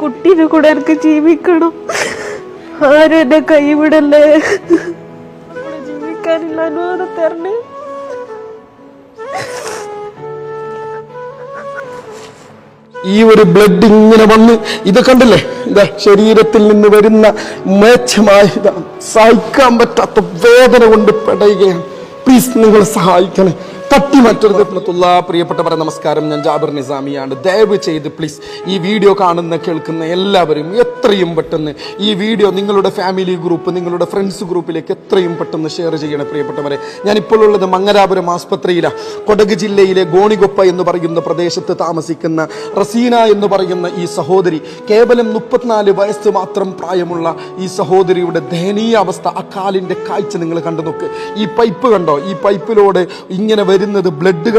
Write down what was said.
കുട്ടീനെ കൂടെ എനിക്ക് ജീവിക്കണം. ആരും എന്നെ കൈവിടല്ലേ. ജീവിക്കാനുള്ള അനുവാദം തരണേ. ഈ ഒരു ബ്ലഡ് ഇങ്ങനെ വന്ന് ഇത് കണ്ടില്ലേ, ഇതാ ശരീരത്തിൽ നിന്ന് വരുന്ന മേച്ഛമായ സഹിക്കാൻ പറ്റാത്ത വേദന കൊണ്ട് പെടയുകയാണ്. പ്ലീസ് നിങ്ങൾ സഹായിക്കണേ, തട്ടി മറ്റൊരു. പ്രിയപ്പെട്ടവരെ നമസ്കാരം, ഞാൻ ജാബിർ നിസാമിയാണ്. ദയവ് ചെയ്ത് പ്ലീസ് ഈ വീഡിയോ കാണുന്ന കേൾക്കുന്ന എല്ലാവരും എത്രയും പെട്ടെന്ന് ഈ വീഡിയോ നിങ്ങളുടെ ഫാമിലി ഗ്രൂപ്പ്, നിങ്ങളുടെ ഫ്രണ്ട്സ് ഗ്രൂപ്പിലേക്ക് എത്രയും പെട്ടെന്ന് ഷെയർ ചെയ്യണം. പ്രിയപ്പെട്ടവരെ, ഞാനിപ്പോൾ ഉള്ളത് മംഗലാപുരം ആസ്പത്രിയിലാണ്. കൊടക് ജില്ലയിലെ ഗോണികൊപ്പ എന്ന് പറയുന്ന പ്രദേശത്ത് താമസിക്കുന്ന റസീന എന്ന് പറയുന്ന ഈ സഹോദരി, കേവലം 34 വയസ്സ് മാത്രം പ്രായമുള്ള ഈ സഹോദരിയുടെ ദയനീയ അവസ്ഥ, ആ കാലിന്റെ കാഴ്ച നിങ്ങൾ കണ്ടു നോക്ക്. ഈ പൈപ്പ് കണ്ടോ, ഈ പൈപ്പിലൂടെ ഇങ്ങനെ വരുന്നത് ബ്ലഡുകൾ